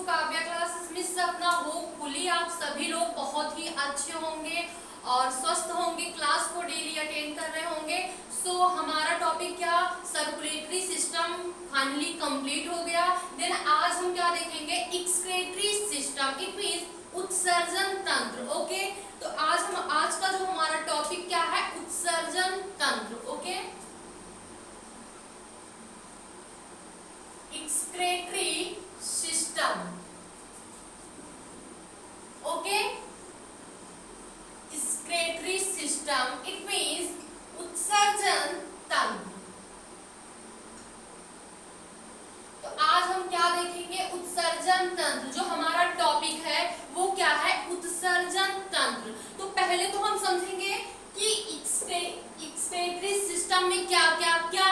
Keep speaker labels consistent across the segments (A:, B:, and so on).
A: Kavya classes में सपना hopefully आप सभी लोग बहुत ही अच्छे होंगे और स्वस्थ होंगे, क्लास को डेली अटेंड कर रहे होंगे। सो हमारा टॉपिक क्या, सर्कुलेटरी सिस्टम फाइनली कंप्लीट हो गया। देन आज हम क्या देखेंगे, एक्सक्रीटरी सिस्टम, इट मींस उत्सर्जन तंत्र। ओके, तो आज का जो हमारा टॉपिक क्या है, उत्सर्जन तंत्र। Okay, excretory system. Okay, excretory system it means उत्सर्जन तंत्र। तो आज हम क्या देखेंगे, उत्सर्जन तंत्र। जो हमारा टॉपिक है वो क्या है, उत्सर्जन तंत्र। तो पहले तो हम समझेंगे कि एक्सक्रीटरी सिस्टम में क्या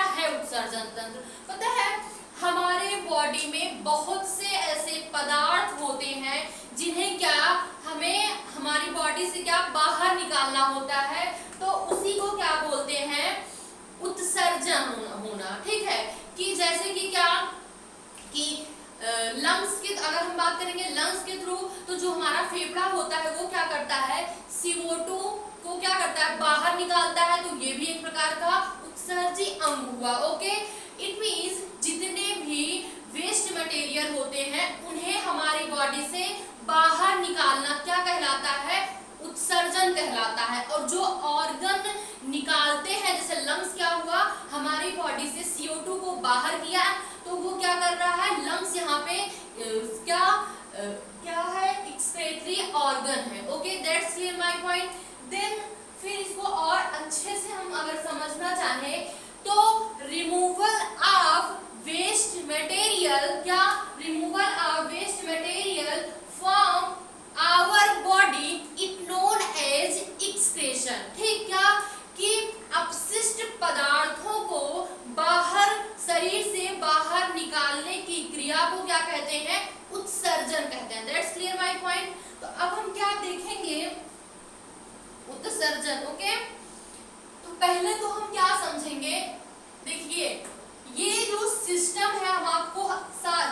A: है उत्सर्जन तंत्र। पता है, हमारे बॉडी में बहुत से ऐसे पदार्थ होते हैं जिन्हें क्या हमें हमारी बॉडी से क्या बाहर निकालना होता है, तो उसी को क्या बोलते हैं, उत्सर्जन होना। ठीक है, कि जैसे कि क्या कि लंग्स की अगर हम बात करेंगे, लंग्स के थ्रू तो जो हमारा फेफड़ा होता है वो क्या करता है, CO2 को क्या करता है, बाहर निकालता है। तो ये भी एक प्रकार का उत्सर्जी अंग हुआ। ओके, इट मींस जितने भी वेस्ट मटेरियल होते हैं उन्हें हमारी बॉडी से बाहर निकालना क्या कहलाता है, उत्सर्जन कहलाता है। और जो ऑर्गन निकालते हैं, जैसे लंग्स क्या हुआ, हमारी बॉडी से CO2 को बाहर किया, तो वो क्या कर रहा है, लंग्स यहाँ पे क्या है, एक्सक्रीटरी ऑर्गन है। Okay, that's clear my point. Then फिर इसको और अच्छे से हम अगर समझना चाहें तो रिमूवल ऑफ वेस्ट मटेरियल, क्या removal of waste material from our body it known as excretion. ठीक, क्या कि अपशिष्ट पदार्थों को बाहर शरीर से बाहर निकालने की क्रिया को क्या कहते हैं, उत्सर्जन कहते हैं। That's clear my point. तो अब हम क्या देखेंगे, उत्सर्जन। ओके, तो पहले तो हम क्या समझेंगे, देखिए ये जो सिस्टम है, हम आपको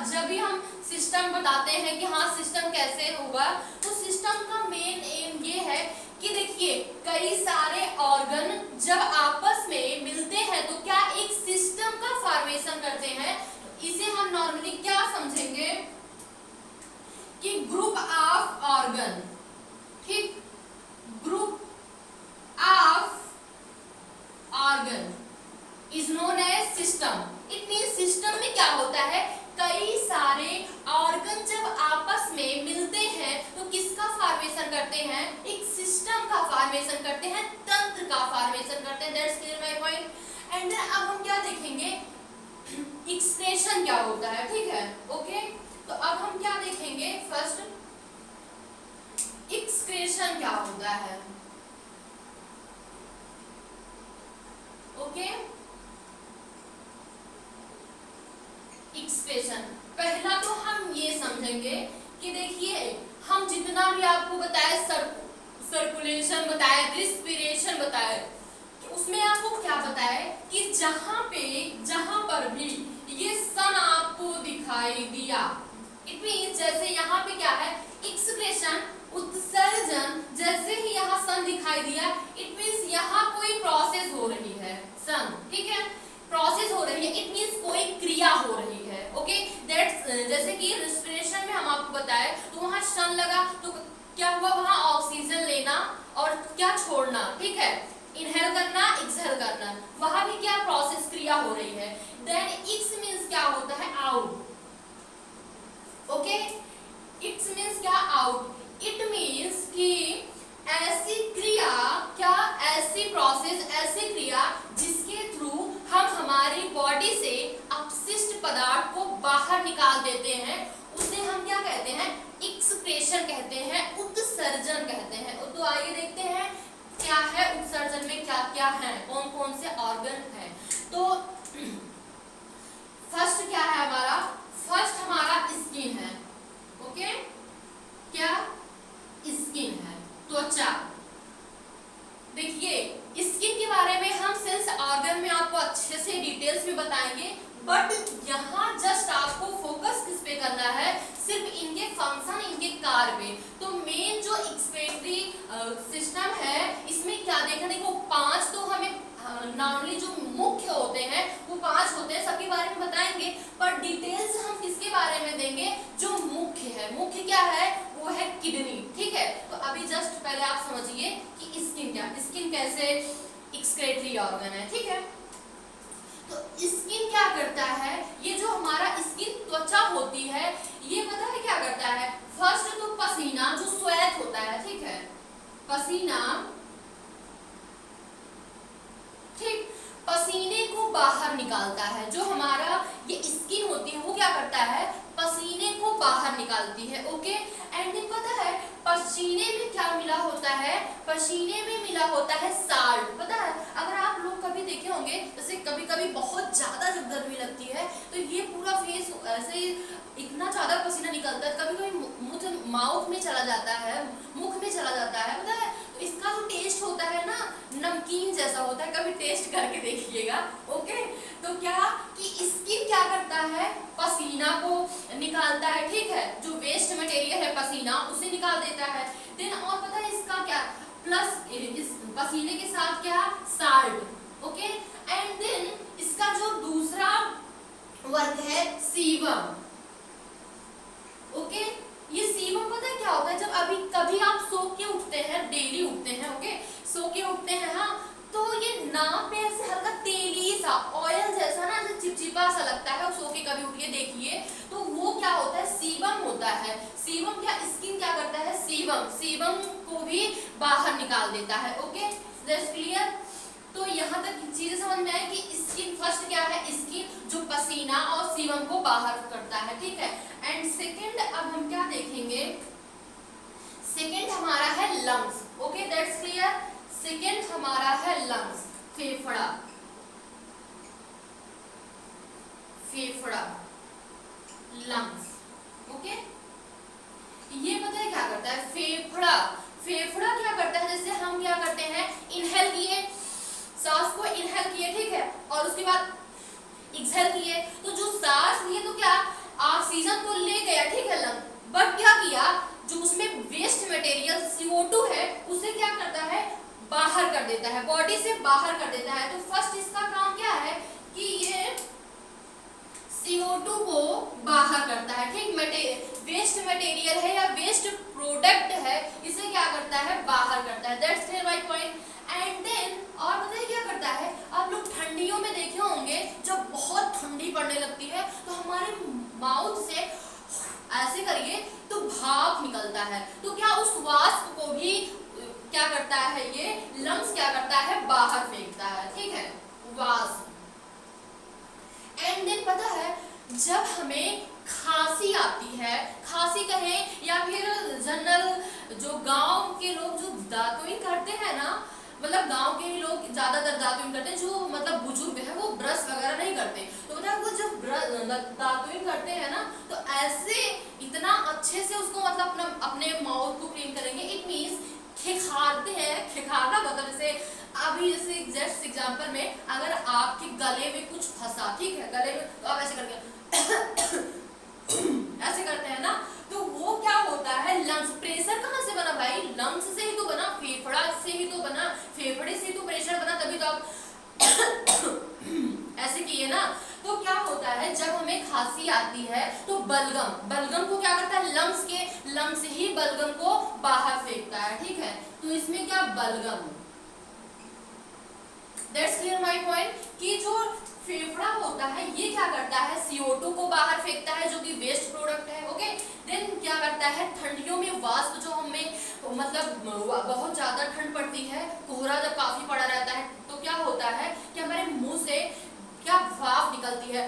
A: जब भी हम सिस्टम बताते हैं कि हाँ सिस्टम कैसे होगा, तो सिस्टम का मेन एम ये है कि देखिए कई सारे ऑर्गन जब आपस में मिलते हैं तो क्या एक सिस्टम का फॉर्मेशन करते हैं। तो इसे हम नॉर्मली क्या समझेंगे कि ग्रुप ऑफ ऑर्गन। ठीक, group of organ is known as system. It means system में क्या होता है, कई सारे ऑर्गन जब आपस में मिलते हैं तो किसका फॉर्मेशन करते हैं, एक सिस्टम का फॉर्मेशन करते हैं, तंत्र का फॉर्मेशन करते हैं। That's clear my point. And अब हम क्या देखेंगे, एक्सक्रीशन क्या होता है। ठीक है, ओके, तो अब हम क्या देखेंगे, फर्स्ट एक्सक्रीशन क्या होता है। ओके, एक्सक्रीशन पहला तो हम ये समझेंगे कि देखिए हम जितना भी आपको बताए, सर्कुलेशन बताए, रिस्पिरेशन बताए, कि उसमें आपको क्या बताए कि जहां पर भी ये सन आपको दिखाई दिया, इट मींस जैसे यहाँ पे क्या है, एक्सक्रीशन उत्सर्जन, जैसे ही यहाँ सन दिखाई दिया इट मींस यहाँ कोई प्रोसेस हो रही है, सन। ठीक है, प्रोसेस हो रही है, इट मींस कोई क्रिया हो रही है। ओके, दैट्स जैसे कि रेस्पिरेशन में हम आपको बताए तो वहां सन लगा तो क्या हुआ, वहां ऑक्सीजन लेना और क्या छोड़ना। ठीक है, इनहेल करना, एक्सहेल करना, वहां भी क्या प्रोसेस, क्रिया हो रही है। देन एक्स मींस क्या होता है, आउट। ओके, एक्स मींस क्या, आउट। इट मींस कि ऐसी क्रिया, क्या ऐसी प्रोसेस, ऐसी क्रिया जिसके थ्रू हम हमारी बॉडी से अपशिष्ट पदार्थ को बाहर निकाल देते हैं, उसे हम क्या कहते हैं, एक्सक्रीशन कहते हैं, उत्सर्जन कहते हैं। तो आइए देखते हैं क्या है उत्सर्जन में, क्या क्या है, कौन कौन से ऑर्गन है। तो फर्स्ट क्या है हमारा, फर्स्ट हमारा स्किन है। ओके, क्या स्किन है, त्वचा। देखिए स्किन के बारे में हम सेंस ऑर्गन में आपको अच्छे से डिटेल्स में बताएंगे, बट यहाँ जस्ट आपको फोकस किस पे करना है, सिर्फ इनके देखा, देखो 5 तो हमें नॉर्मली जो मुख्य होते हैं वो 5 होते हैं, सबके बारे में बताएंगे, पर डिटेल्स हम किसके बारे में देंगे, जो मुख्य है। मुख्य क्या है, वो है किडनी, ठीक है। तो अभी जस्ट पहले आप समझिए कि स्किन क्या, स्किन कैसे एक्सक्रीटरी ऑर्गन है, ठीक है। तो स्किन क्या करता है, ये जो हमारा स्किन त्वचा होती है, ये पता है क्या करता है, फर्स्ट तो पसीना जो स्वेट होता है, ठीक है, पसीना, ठीक, पसीने को बाहर निकालता है। जो हमारा ये स्किन होती है वो क्या करता है, पसीने को बाहर निकालती है, ओके। एंड देन पता है पसीने में क्या मिला होता है, पसीने में मिला होता है साल्ट, पता है। अगर आप लोग कभी देखे होंगे, जैसे कभी कभी बहुत ज्यादा जब गर्मी लगती है तो ये पूरा फेस ऐसे इतना ज्यादा पसीना निकलता है, कभी कभी मुंह माउथ में चला जाता है, मुख में चला जाता है, पता है। तो इसका जो टेस्ट होता है ना, नमकीन जैसा होता है, कभी टेस्ट करके देखिएगा, ओके। तो क्या कि स्किन क्या करता है, पसीना को निकालता है, ठीक है, जो वेस्ट मटेरियल है पसीना उसे निकाल देता है। देन और पता है इसका क्या, प्लस इस पसीने के साथ क्या, साल्ट, ओके। एंड देन इसका जो दूसरा वर्क है सीबम, ओके। ये सीबम पता है क्या होता है, जब अभी कभी आप सो के उठते हैं, डेली उठते हैं, ओके, सो के उठते हैं, हाँ, तो ये नाक पे ऐसे हल्का तेली सा ऑयल जैसा ना, जो चिपचिपा सा लगता है, सो के कभी उठ के देखिए, तो वो क्या होता है, सीबम होता है। सीबम क्या, स्किन क्या करता है, सीबम, सीबम को भी बाहर निकाल देता है, ओके, दैट्स क्लियर। तो यहाँ तक चीजें समझ में आए कि स्किन फर्स्ट क्या है, स्किन जो पसीना और सीबम को बाहर करता है, ठीक है। एंड सेकेंड अब हम क्या देखेंगे, सेकेंड हमारा है lungs, okay, that's clear. Second हमारा है लंग्स, फेफड़ा, फेफड़ा, लंग्स, ओके। ये पता है क्या करता है, फेफड़ा, फेफड़ा क्या करता है, जैसे हम क्या करते हैं, इनहेल किए, सांस को इनहेल किए, ठीक है, और उसके बाद एक्सहेल किए, तो जो सांस लिए तो क्या ऑक्सीजन तो ले गया, ठीक है, लंग, बट क्या किया, जो उसमें वेस्ट मटेरियल CO2 है उसे क्या करता है, बाहर कर देता है, बॉडी से बाहर कर देता है। तो फर्स्ट इसका काम क्या है कि ये CO2 को बाहर करता है, ठीक, वेस्ट मटेरियल है या वेस्ट प्रोडक्ट है, इसे क्या करता है, बाहर करता है, that's clear my point. And then और पता है क्या करता है, आप लोग ठंडियों में देखे होंगे, जब बहुत ठंडी पड़ने लगती है तो हमारे माउथ से ऐसे करिए तो भाप निकलता है, तो क्या उस वाष्प को भी क्या करता है, ये लंग्स क्या करता है, बाहर फेंकता है, ठीक है, वाष्प। एंड देन पता है जब हमें खांसी आती है, खांसी कहें या फिर जनरल जो गांव के लोग जो दातुन करते हैं ना, मतलब गांव के ही लोग ज्यादातर दातुन करते हैं, जो मतलब बुजुर्ग है वो ब्रश वगैरह नहीं करते, तो पता है वो जब दातुन करते हैं ना, तो ऐसे इतना अच्छे से उसको मतलब अपने माउथ को क्लीन करेंगे, इट मींस खिखारते हैं, खिखारना मतलब जैसे अभी जैसे जस्ट एग्जांपल में अगर आपके गले में कुछ फंसा, ठीक है, गले में, तो आप ऐसे करके ऐसे करते हैं ना, तो वो क्या होता है, लंग्स, प्रेशर कहाँ से बना भाई, लंग्स से ही तो बना, फेफड़ा से ही तो बना, फेफड़े से ही तो प्रेशर बना, तभी तो आप ऐसे किए ना। तो क्या होता है जब हमें खांसी आती है तो बलगम, बलगम को क्या करता है, लंग्स ही बलगम को बाहर फेंकता है, ठीक है, तो इसमें क्या बलगम, दैट्स क्लियर माय पॉइंट, कि जो फेफड़ा होता है ये क्या करता है, CO2 को बाहर फेंकता है जो कि वेस्ट प्रोडक्ट है, ओके। देन क्या करता है, ठंडियों में वाष्प, जो हमें मतलब बहुत ज्यादा ठंड पड़ती है, कोहरा जब काफी पड़ा रहता है, तो क्या होता है कि हमारे मुंह से क्या भाप निकलती है,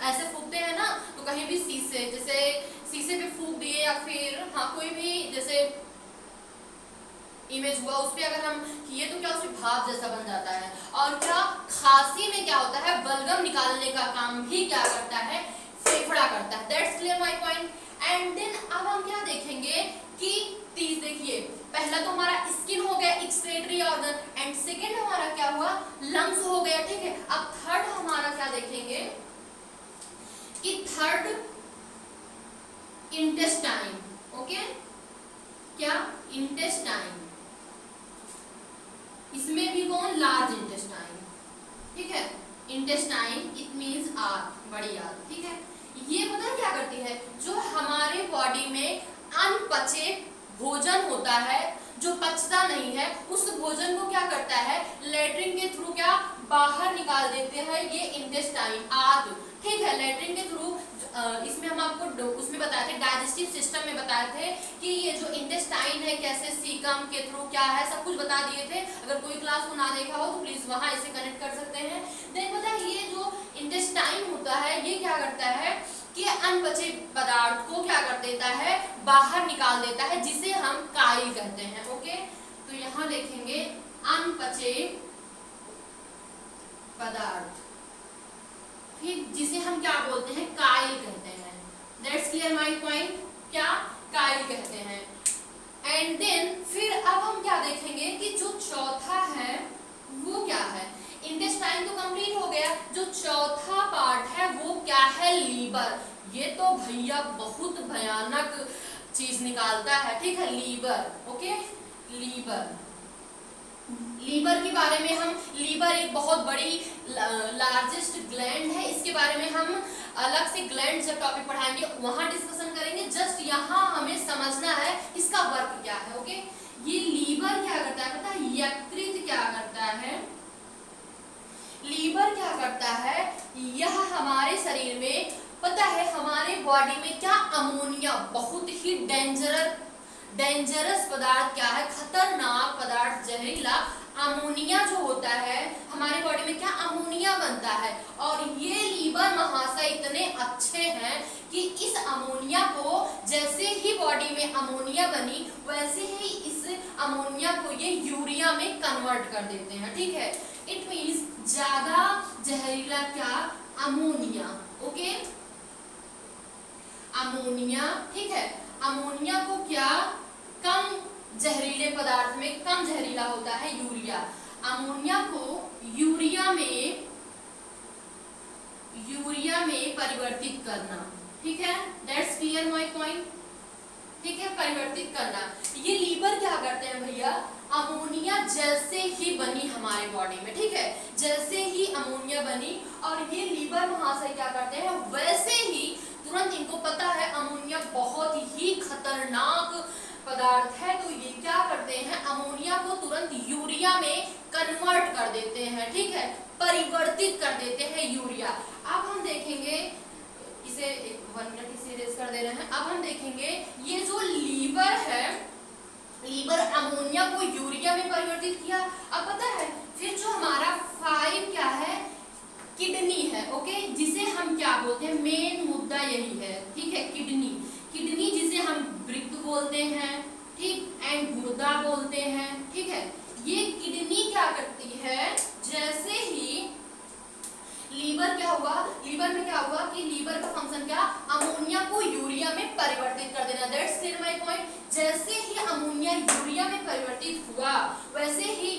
A: ऐसे फूंकते हैं ना, तो कहीं भी शीशे, जैसे शीशे पे फूंक दिए या फिर हाँ कोई भी जैसे इमेज हुआ उस पे अगर हम किए तो क्या उसमें भाप जैसा बन जाता है। और क्या खांसी में क्या होता है, बलगम निकालने का काम भी क्या करता है, फेफड़ा करता है, that's clear my point. And then अब हम क्या देखेंगे कि तीस, देखिए पहला तो हमारा स्किन हो गया, एक्सक्रीटरी ऑर्गन, एंड सेकेंड हमारा क्या हुआ, लंग्स हो गया, ठीक है। अब थर्ड हमारा क्या देखेंगे कि थर्ड इंटेस्टाइन, ओके, क्या इंटेस्टाइन, इसमें भी कौन, लार्ज इंटेस्टाइन, ठीक है। इंटेस्टाइन इट मींस आंत, बड़ी आंत, ठीक है। ये पता है क्या करती है, जो हमारे बॉडी में अनपचे भोजन होता है, जो पचता नहीं है, उस भोजन को क्या करता है, लेट्रिन के थ्रू क्या बाहर निकाल देते हैं ये इंटेस्टाइन, आंत, ठीक है। लेट्रिन के थ्रू इसमें हम आपको उसमें बताए थे, डाइजेस्टिव सिस्टम में बताए थे कि ये जो इंटेस्टाइन है कैसे सीकम के थ्रू क्या है, सब कुछ बता दिए थे। अगर कोई क्लास को ना देखा हो तो प्लीज वहां इसे कनेक्ट कर सकते हैं। देन पता है ये जो इंटेस्टाइन होता है ये क्या करता है कि अनपचे पदार्थ को क्या कर देता है, बाहर निकाल देता है, जिसे हम काइल कहते हैं। ओके, तो यहाँ देखेंगे अनपचे पदार्थ, फिर जिसे हम क्या बोलते हैं, काइल कहते हैं। दैट्स क्लियर माय पॉइंट, क्या काइल कहते हैं। एंड देन फिर अब हम क्या देखेंगे कि जो चौथा है वो क्या है, इंटेस्टाइन तो कंप्लीट हो गया, जो चौथा पार्ट है वो क्या है, लीवर। ये तो भैया बहुत भयानक चीज निकालता है, ठीक है, लीवर। ओके, लीवर, लीवर के बारे में हम, लीवर एक बहुत बड़ी लार्जेस्ट ग्लैंड है, इसके बारे में हम अलग से ग्लैंड जब टॉपिक पढ़ाएंगे वहां डिस्कशन करेंगे। जस्ट यहाँ हमें समझना है इसका वर्क क्या है। ओके, ये लीवर क्या करता है पता है, यकृत क्या करता है, लीवर क्या करता है, यह हमारे शरीर में पता है, हमारे बॉडी में क्या अमोनिया, बहुत ही डेंजरस पदार्थ क्या है, खतरनाक पदार्थ, जहरीला अमोनिया जो होता है हमारे बॉडी में, क्या अमोनिया बनता है। और ये लीवर महाशय इतने अच्छे हैं कि इस अमोनिया को, जैसे ही बॉडी में अमोनिया बनी वैसे ही इस अमोनिया को ये यूरिया में कन्वर्ट कर देते हैं, ठीक है। इट मीन्स ज्यादा जहरीला क्या, अमोनिया। ओके, अमोनिया, ठीक है, अमोनिया को क्या कम जहरीले पदार्थ में कम जहरीला होता है यूरिया, अमोनिया को यूरिया में परिवर्तित करना, ठीक है। दैट्स क्लियर माय पॉइंट, ठीक है, परिवर्तित करना। ये लीवर क्या करते हैं भैया, अमोनिया जैसे ही बनी हमारे बॉडी में, ठीक है, जैसे ही अमोनिया बनी और ये लीवर महाशय क्या करते हैं, वैसे ही तुरंत इनको पता है अमोनिया बहुत ही खतरनाक पदार्थ है, तो ये क्या करते हैं, अमोनिया को तुरंत यूरिया में कन्वर्ट कर देते हैं, ठीक है, परिवर्तित कर देते हैं यूरिया। अब हम देखेंगे इसे, 1 मिनट इसे इरेज कर दे रहे हैं। अब हम देखेंगे ये जो लीवर है, लीवर अमोनिया को यूरिया में परिवर्तित किया। अब पता है फिर जो हमारा 5 क्या है, किडनी है। ओके, जिसे हम क्या बोलते हैं, मेन मुद्दा यही है, ठीक है, किडनी, किडनी जिसे हम वृक्क बोलते हैं, ठीक, एंड गुर्दा बोलते हैं, ठीक है। ये किडनी क्या करती है, जैसे ही लीवर क्या हुआ, लीवर में क्या हुआ कि लीवर का फंक्शन क्या, अमोनिया को यूरिया में परिवर्तित कर देना। That's clear my point. जैसे ही अमोनिया यूरिया में परिवर्तित हुआ वैसे ही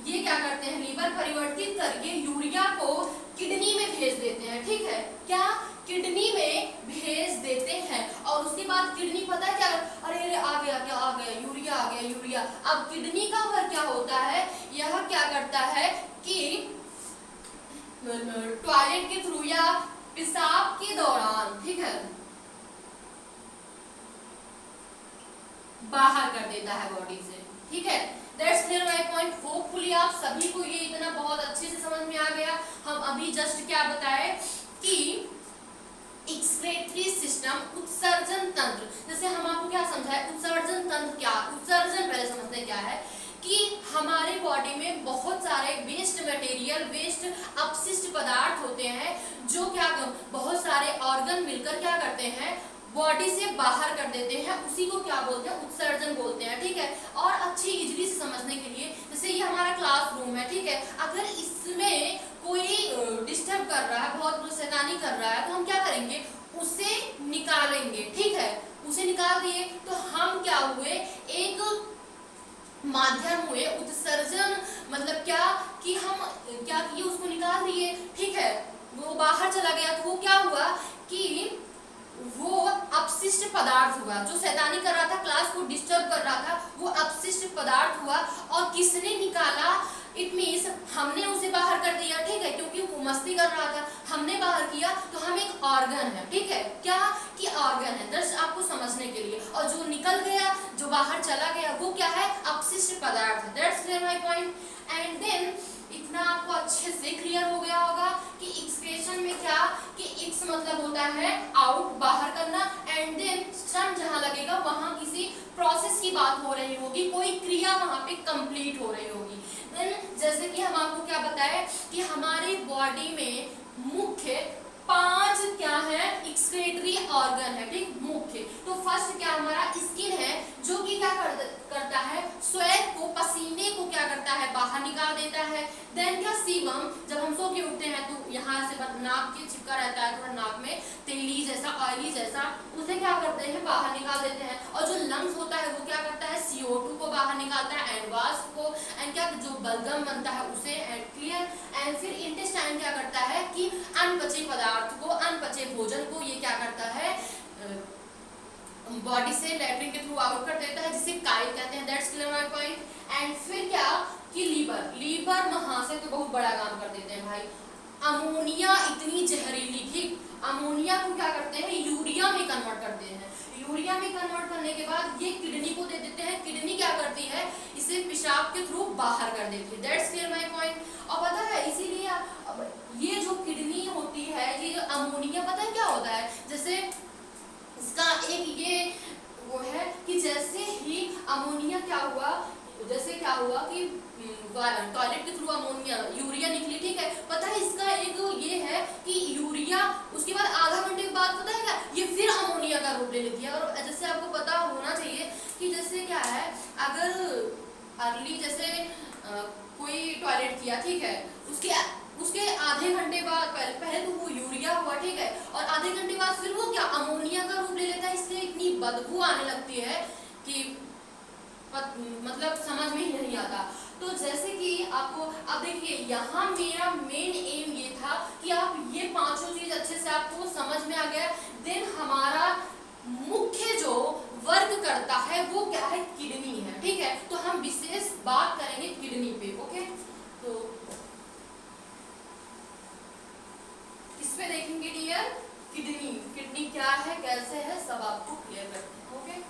A: ये क्या करते हैं, लीवर परिवर्तित करके यूरिया को किडनी में भेज देते हैं, ठीक है, क्या किडनी में भेज देते हैं। और उसके बाद किडनी पता है क्या, अरे आ गया, क्या आ गया, यूरिया आ गया, यूरिया। अब किडनी का वर्क क्या होता है, यह क्या करता है कि टॉयलेट के थ्रू या पेशाब के दौरान, ठीक है, बाहर कर देता है बॉडी से, ठीक है। That's clear my point. Hopefully आप सभी को ये इतना बहुत अच्छे से समझ में आ गया। हम अभी जस्ट क्या बताए कि एक्सक्रीटरी सिस्टम, उत्सर्जन तंत्र, जैसे हम आपको क्या समझाए, उत्सर्जन तंत्र क्या, उत्सर्जन पहले समझते क्या है कि हमारे बॉडी में बहुत सारे वेस्ट मटेरियल, वेस्ट अपशिष्ट पदार्थ होते हैं जो क्या बहुत सारे ऑर्गन मिलकर क्या करते हैं, बॉडी से बाहर कर देते हैं, उसी को क्या बोलते हैं, उत्सर्जन बोलते हैं, ठीक है। और अच्छी इजीली से समझने के लिए, जैसे ये हमारा क्लासरूम है, ठीक है, अगर इसमें कोई डिस्टर्ब कर रहा है, बहुत शैतानी कर रहा है, तो हम क्या करेंगे, उसे निकालेंगे, ठीक है, उसे निकाल दिए तो हम क्या हुए, एक माध्यम हुए, उत्सर्जन मतलब क्या कि हम क्या किए, उसको निकाल दिए, ठीक है, वो बाहर चला गया, तो वो क्या हुआ कि वो अपशिष्ट अपशिष्ट पदार्थ हुआ, जो शैतानी कर रहा था, क्लास को डिस्टर्ब कर रहा था, वो अपशिष्ट पदार्थ हुआ। और किसने निकाला? इट मीन्स हमने उसे बाहर कर दिया, ठीक है, क्योंकि वो मस्ती कर रहा था, हमने बाहर किया, तो हम एक ऑर्गन है, ठीक है, क्या कि ऑर्गन है, दर्श आपको समझने के लिए। और जो निकल गया, जो बाहर चला गया, वो क्या है? अपशिष्ट पदार्थ है। That's clear my point. And then इतना आपको अच्छे से क्लियर हो गया होगा कि एक्सक्रीशन में क्या, कि एक्स मतलब होता है आउट, बाहर करना, एंड देन श्रम जहां लगेगा वहां किसी प्रोसेस की बात हो रही होगी, कोई क्रिया वहां पे कंप्लीट हो रही होगी। देन जैसे कि हम आपको क्या बताएं कि हमारी बॉडी में मुख्य 5 क्या है? एक्सक्रीटरी ऑर्गन है, ठीक, मुख्य। तो फर्स्ट क्या हमारा स्किन है, जो कि क्या करता है? स्वेट को, पसीने को क्या करता है? बाहर निकाल देता है। देन क्या? सीबम, जब हम सो के उठते हैं तो यहाँ से नाक के चिपका रहता है, थोड़ा नाक में तेली जैसा, ऑयली जैसा, उसे क्या करते हैं? बाहर निकाल देते हैं। और जो लंग्स होता है वो क्या करता है? CO2 को बाहर निकालता है, एंड वाष्प को, एंड क्या जो बलगम बनता है उसे, एंड क्लियर। एंड फिर इंटेस्टाइन क्या करता है कि अनपचे पदार्थ को, अनपचे भोजन को ये क्या करता है? बॉडी से लैट्रिन के थ्रू आउट कर देता है, जिसे काइल कहते हैं। That's clear my point. And फिर क्या कि लीवर महाशय तो बहुत बड़ा काम कर देते हैं भाई। अमोनिया इतनी जहरीली, ठीक, अमोनिया को क्या करते हैं? यूरिया में कन्वर्ट करते हैं। यूरिया में कन्वर्ट करने के बाद ये किडनी को दे देते हैं। किडनी क्या करती है? इसे पेशाब के थ्रू बाहर कर देती है। That's clear my point. और पता है इसीलिए ये जो किडनी होती है, ये जो अमोनिया, पता है क्या होता है? जैसे इसका एक ये वो है कि जैसे ही अमोनिया क्या हुआ, जैसे क्या हुआ कि टॉयलेट के थ्रू अमोनिया, यूरिया निकली, ठीक है, पता है इसका एक ये है कि यूरिया उसके बाद आधा घंटे के बाद पता है क्या, ये फिर अमोनिया का रूप ले लेती है। और जैसे आपको पता होना चाहिए कि जैसे क्या है, अगर अर्ली जैसे कोई टॉयलेट किया, ठीक है, उसके आधे घंटे बाद पहले तो वो यूरिया हुआ, ठीक है, और आधे घंटे बाद फिर वो क्या अमोनिया का रूप ले लेता है। इसलिए इतनी बदबू आने लगती है कि मतलब समझ में ही नहीं आता। तो जैसे कि आपको अब देखिए, यहाँ मेरा मेन एम ये था कि आप ये पांचों चीज अच्छे से आपको समझ में आ गया। देन हमारा मुख्य जो वर्क करता है वो क्या है? किडनी है, ठीक है। तो हम विशेष बात करेंगे किडनी पे, ओके। तो किस पे देखेंगे डियर? किडनी क्या है, कैसे है, सब आपको क्लियर करते हैं, ओके।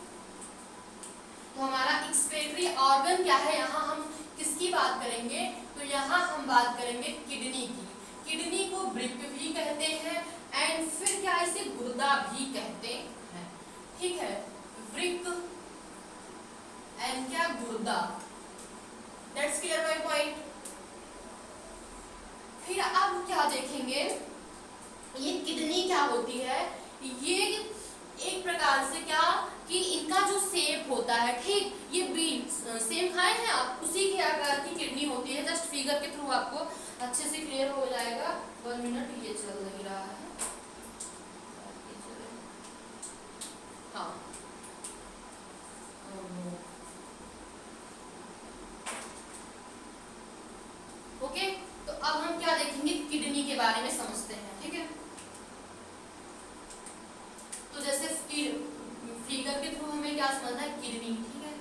A: तो हमारा एक्सक्रीटरी ऑर्गन क्या है, यहाँ हम किसकी बात करेंगे? तो यहाँ हम बात करेंगे किडनी की। किडनी को वृक्क भी कहते हैं, एंड फिर क्या इसे गुर्दा भी कहते हैं, ठीक है, वृक्क एंड क्या गुर्दा। That's clear my point. फिर अब क्या देखेंगे, ये किडनी क्या होती है? ये एक प्रकार से क्या कि इनका जो शेप होता है, ठीक, ये बीन सेम खाए हैं आप, उसी के आकार की किडनी होती है। जस्ट फिगर के थ्रू आपको अच्छे से क्लियर हो जाएगा। 1 मिनट ये चल नहीं रहा है, हाँ, ओके। तो अब हम क्या देखेंगे, किडनी के बारे में समझते हैं, ठीक है। तो जैसे फिगर के थ्रू हमें क्या समझना है? किडनी, ठीक है,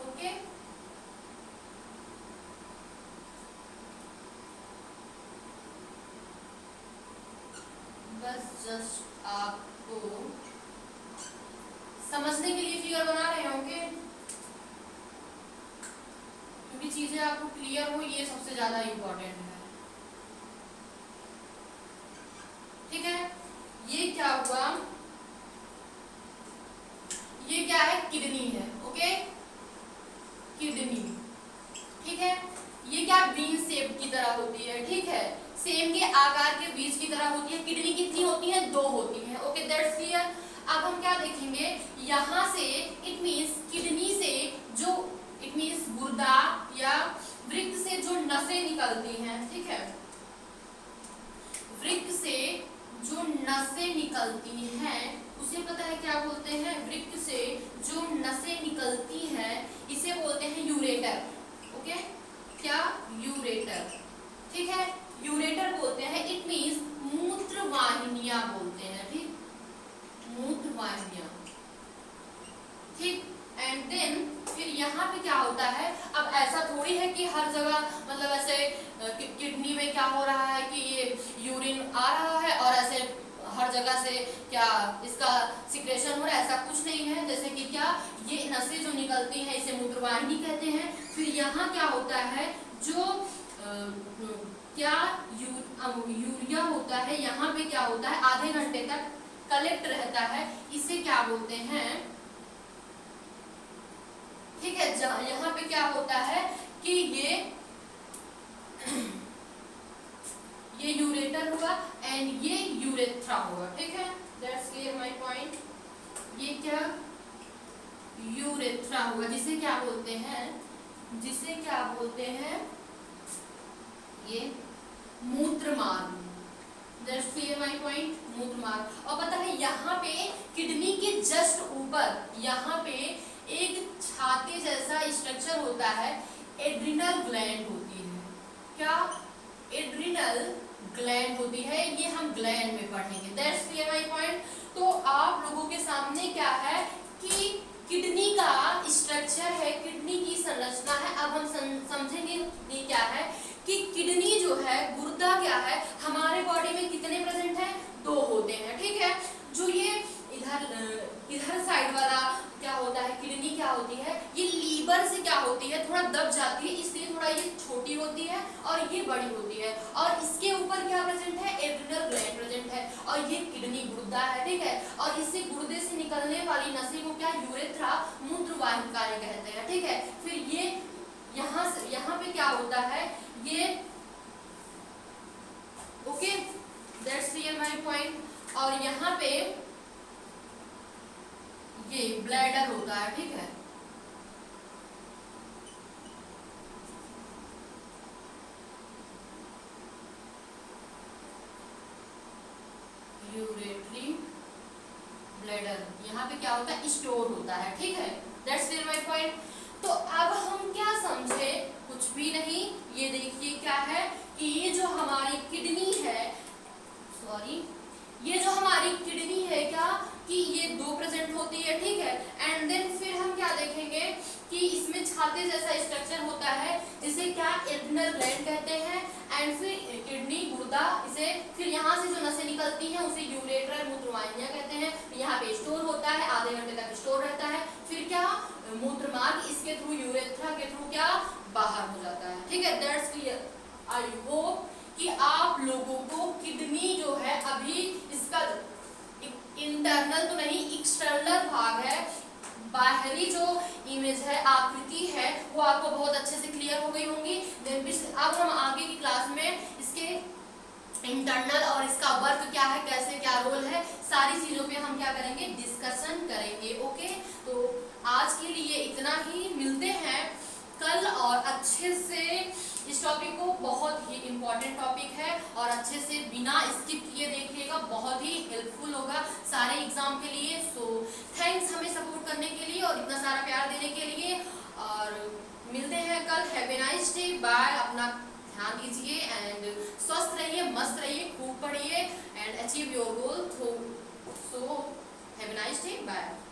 A: ओके। बस जस्ट आपको समझने के लिए फिगर बना रहे होंगे, क्योंकि चीजें आपको क्लियर हो, ये सबसे ज्यादा इम्पोर्टेंट है, ठीक है। ये क्या हुआ, ये क्या है? किडनी है, ओके, किडनी, ठीक है। ये क्या बीन शेप की तरह होती है, ठीक है, सेम के आकार के बीज की तरह होती है। किडनी कितनी होती है? 2 होती है, ओके, दैट्स क्लियर। अब हम क्या देखेंगे, यहाँ से इट मींस किडनी से जो, इट मींस गुर्दा या वृक्क से जो नसें निकलती हैं, ठीक है, वृक्क से जो नसें निकलती हैं उसे पता है क्या बोलते हैं? वृक्क से जो नसें निकलती हैं इसे बोलते हैं यूरेटर, ओके, क्या? यूरेटर, ठीक है, यूरेटर बोलते हैं। इट मींस मूत्र वाहिनियां बोलते हैं। क्या हो रहा है कि ये यूरिन आ रहा है और ऐसे हर जगह से क्या इसका सिक्रेशन हो रहा है, ऐसा कुछ नहीं है। जैसे कि क्या ये नसें जो निकलती हैं इसे मूत्रवाहिनी कहते हैं। फिर यहाँ क्या होता है, जो क्या यूरिया होता है, यहाँ पे क्या होता है आधे घंटे तक कलेक्ट रहता है, इसे क्या बोलते हैं, ठीक है। यहाँ पे क्या होता है कि ये यूरेटर हुआ एंड ये यूरेथ्रा हुआ, ठीक है। That's clear my point. ये क्या यूरेथ्रा हुआ, जिसे क्या बोलते हैं, जिसे क्या बोलते हैं, ये मूत्र मार्ग। दैट्स क्लियर माय पॉइंट, मूत्र मार्ग। और पता है यहाँ पे किडनी के जस्ट ऊपर यहाँ पे एक छाते जैसा स्ट्रक्चर होता है, एड्रिनल ग्लैंड होती है। क्या एड्रिनल ग्लैंड होती है, ये हम ग्लैंड में पढ़ेंगे। That's clear my point. तो आप लोगों के सामने क्या है कि किडनी का स्ट्रक्चर है, किडनी की संरचना है। अब हम समझेंगे ये क्या है कि किडनी जो है, गुर्दा क्या है, हमारे बॉडी में कितने प्रेजेंट है, 2 होते हैं, ठीक है। जो ये इधर साइड वाला क्या होता है, किडनी क्या होती है, ये लीवर से क्या होती है, थोड़ा दब जाती है, इसलिए थोड़ा ये छोटी होती है और ये बड़ी होती है। और इसके ऊपर क्या प्रेजेंट है, एड्रिनल ग्लैंड प्रेजेंट है और ये किडनी गुर्दा है, ठीक है। और इससे गुर्दे से निकलने वाली नसें को क्या यूरेथ्रा, मूत्रवाहिकाएं कहते हैं, ठीक है। फिर ये यहाँ पे क्या होता है, ये okay, that's clear my point. और यहाँ पे ये ब्लैडर होता है, ठीक है। यूरेटरी ब्लैडर, यहाँ पे क्या होता है, स्टोर होता है, ठीक है। That's clear my point. तो अब हम क्या समझे, कुछ भी नहीं। ये देखिए क्या है कि ये जो हमारी किडनी है, सॉरी, ये जो हमारी किडनी है क्या कि ये 2 प्रेजेंट होती है, ठीक है। एंड देन फिर हम क्या देखेंगे कि इसमें छाते जैसा स्ट्रक्चर होता है, जिसे क्या एड्रिनल ग्लैंड कहते हैं। एंड फिर किडनी, गुर्दा, इसे फिर यहाँ से जो नसें निकलती हैं उसे यूरेटर, मूत्रवाहिनियां कहते हैं। यहाँ पे स्टोर होता है, आधे घंटे तक स्टोर रहता है। फिर क्या मूत्र मार्ग, इसके थ्रू, यूरेथ्रा के थ्रू क्या बाहर हो जाता है, ठीक है। That's clear. आई होप कि आप लोगों को किडनी जो है, अभी इसका इंटरनल तो नहीं, एक्सटर्नल भाग है, बाहरी जो इमेज है, आकृति है, वो आपको बहुत अच्छे से क्लियर हो गई होंगी। देन अब हम आगे की क्लास में इसके इंटरनल और इसका वर्क क्या है, कैसे क्या रोल है, सारी चीजों पे हम क्या करेंगे, डिस्कशन करेंगे, ओके। तो आज के लिए इतना ही, मिलते हैं कल और अच्छे से इस टॉपिक को, बहुत ही इम्पोर्टेंट टॉपिक है और अच्छे से बिना स्किप किए देखिएगा, बहुत ही हेल्पफुल होगा सारे एग्जाम के लिए। सो थैंक्स हमें सपोर्ट करने के लिए और इतना सारा प्यार देने के लिए, और मिलते हैं कल। Have a nice day, bye. अपना ध्यान दीजिए एंड स्वस्थ रहिए, मस्त रहिए, खूब पढ़िए and achieve your goal. So have a nice day, bye.